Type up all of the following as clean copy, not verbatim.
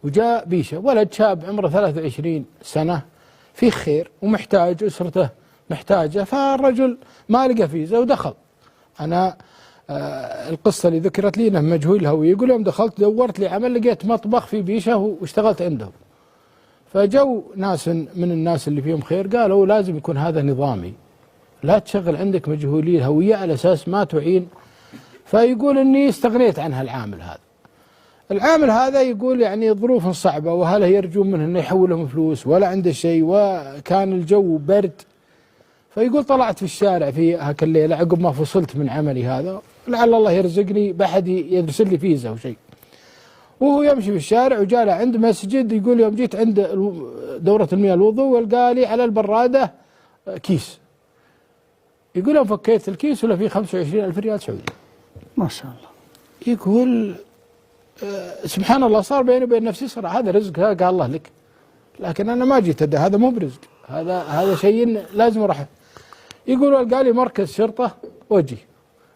وجاء بيشه ولد شاب عمره 23 سنة فيه خير ومحتاج، أسرته محتاجة، فالرجل ما لقى فيزا ودخل. أنا القصة اللي ذكرت لي انه مجهول الهوية، يقول يوم دخلت دورت لي عمل لقيت مطبخ في بيشه واشتغلت عنده. فجو ناس من الناس اللي فيهم خير قالوا لازم يكون هذا نظامي، لا تشغل عندك مجهولي الهوية على أساس ما تعين. فيقول إني استغنيت عن هالعامل هذا. العامل هذا يقول يعني ظروف صعبة، وهل يرجون منه إنه يحولهم فلوس ولا عنده شيء، وكان الجو برد. فيقول طلعت في الشارع في هاك الليلة عقب ما فصلت من عملي هذا، لعل الله يرزقني بأحد يرسل لي فيزا أو شيء. وهو يمشي في الشارع وجاء عند مسجد، يقول يوم جيت عند دورة المياه الوضوء والقى لي على البرادة كيس. يقول يوم فكيت الكيس ولا فيه 25,000 ريال سعودي. ما شاء الله. يقول سبحان الله، صار بيني وبين نفسي صراحة هذا رزق قال الله لك، لكن أنا ما جيت هذا مو برزق، هذا شيء لازم أروح. يقول قال لي مركز شرطة وجي،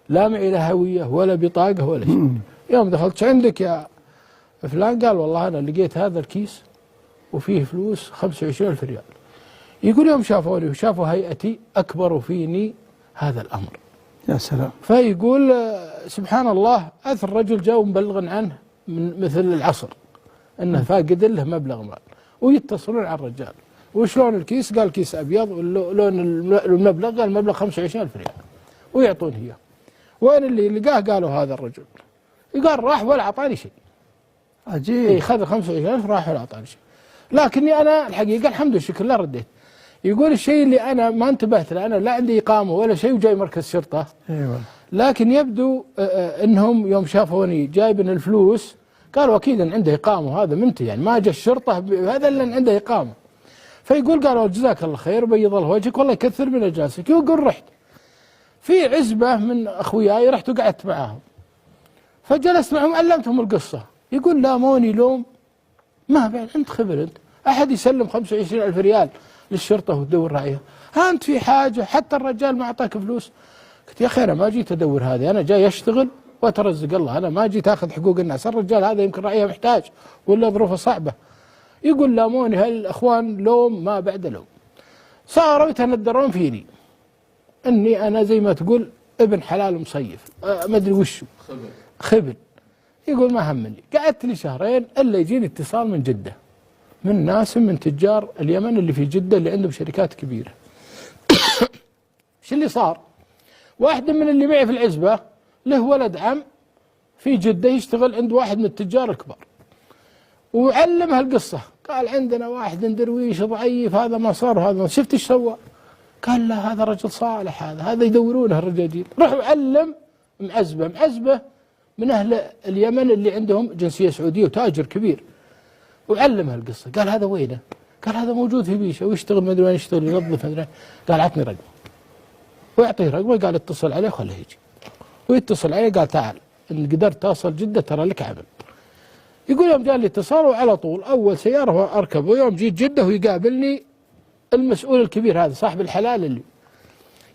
لا معي لا هوية ولا بطاقة ولا شيء. يوم دخلت عندك يا فلان، قال والله أنا لقيت هذا الكيس وفيه فلوس 25,000 ريال. يقول يوم شافوني وشافوا هيئتي أكبروا فيني هذا الأمر. يا سلام. فيقول سبحان الله، أثر الرجل جاء مبلغا عنه من مثل العصر أنه فاقد له مبلغ مال، ويتصلون على الرجال وشلون الكيس، قال كيس أبيض، ولون المبلغ قال المبلغ 25,000 ريال ويعطون إياه. وين اللي لقاه؟ قالوا هذا الرجل. قال راح ولا أعطاني شيء. عجيب. خذ 25,000 راح ولا أعطاني شيء. لكني أنا الحقيقة الحمد لله لا رديت. يقول الشيء اللي أنا ما انتبهت له، أنا لا عندي إقامة ولا شيء وجاي مركز شرطة. أيوة. لكن يبدو أنهم يوم شافوني جايبن الفلوس قالوا أكيد أن عنده إقامة، هذا منتي يعني ما جاء الشرطة هذا إلا عنده إقامة. فيقول قالوا جزاك الله خير وبيض الله وجهك والله يكثر من أجازك. يقول رحت في عزبة من أخوياي، رحت وقعدت معاهم فجلست معهم علمتهم القصة. يقول لاموني لوم ما بعد، أنت خبر أنت أحد يسلم 25,000 ريال للشرطة وتدور عليها، ها أنت في حاجة حتى الرجال ما أعطاك فلوس. قلت يا أخي أنا ما جيت أدور هذه، أنا جاي أشتغل وأترزق الله، أنا ما جيت أخذ حقوق الناس. الرجال هذا يمكن رأيه محتاج ولا ظروفه صعبة. يقول لاموني هالأخوان لوم ما بعد لوم، صاروا يتندرون فيني أني أنا زي ما تقول ابن حلال مصيف، ما أدري وشو خبل. يقول ما همني، قعدت لي شهرين إلا يجيني اتصال من جدة من ناس من تجار اليمن اللي في جدة اللي عندهم شركات كبيرة. ايش اللي صار؟ واحد من اللي معي في العزبة له ولد عم في جدة يشتغل عند واحد من التجار الكبار، وعلمها القصة. قال عندنا واحد درويش ضعيف هذا ما صار وهذا ما، شفت ايش سوى؟ قال لا هذا رجل صالح، هذا يدورونه الرجاجيل. روح علم معزبة من أهل اليمن اللي عندهم جنسية سعودية وتاجر كبير، وعلمها القصة. قال هذا وينه؟ قال هذا موجود في بيشه ويشتغل ما ادري وين يشتغل، ينظف ما ادري. قال عطني رقمه، ويعطيه رقمه. قال اتصل عليه خليه يجي، ويتصل عليه قال تعال ان قدرت توصل جدة ترى لك عمل. يقول يوم جاء لي اتصال وعلى طول اول سيارة اركب، ويوم جيت جدة ويقابلني المسؤول الكبير هذا صاحب الحلال اللي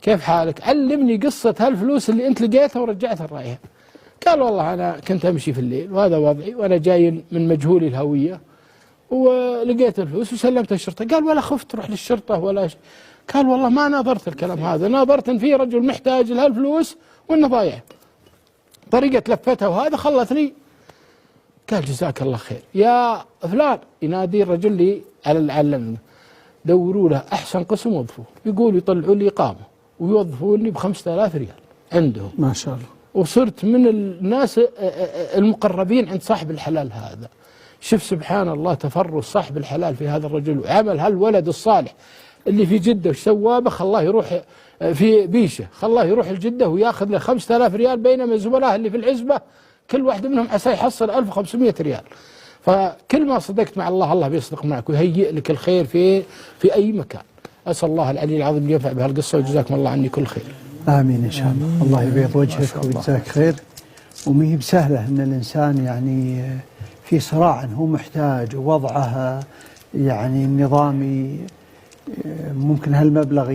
كيف حالك؟ علمني قصة هالفلوس اللي انت لقيتها ورجعتها الرايحة. قال والله أنا كنت أمشي في الليل وهذا وضعي وأنا جاي من مجهولي الهوية ولقيت الفلوس وسلمتها الشرطة. قال ولا خفت تروح للشرطة ولا شيء؟ قال والله ما ناظرت الكلام هذا، ناظرت إن في رجل محتاج لهالفلوس وإنه ضايع، طريقة لفتها وهذا خلتني. قال جزاك الله خير يا فلان، ينادي الرجل لي على العلم دوروا له أحسن قسم وظفوه. يقول يطلعوا لي إقامة ويوظفوني ب5,000 ريال عندهم. ما شاء الله. وصرت من الناس المقربين عند صاحب الحلال هذا. شوف سبحان الله تفرس صاحب الحلال في هذا الرجل، وعمل هالولد الصالح اللي في جدة وش سواه؟ خلاه يروح في بيشه، خلاه يروح الجدة وياخذ له 5,000 ريال، بينما زملائه اللي في العزبة كل واحد منهم عسى يحصل 1500 ريال. فكل ما صدقت مع الله الله بيصدق معك ويهيئ لك الخير في أي مكان. أسأل الله العلي العظيم ينفع بهالقصة، وجزاكم الله عني كل خير. آمين إن شاء الله. الله يبيض وجهك ويجزاك خير. وما هي بسهلة أن الإنسان يعني في صراع هو محتاج ووضعها يعني النظامي ممكن هالمبلغ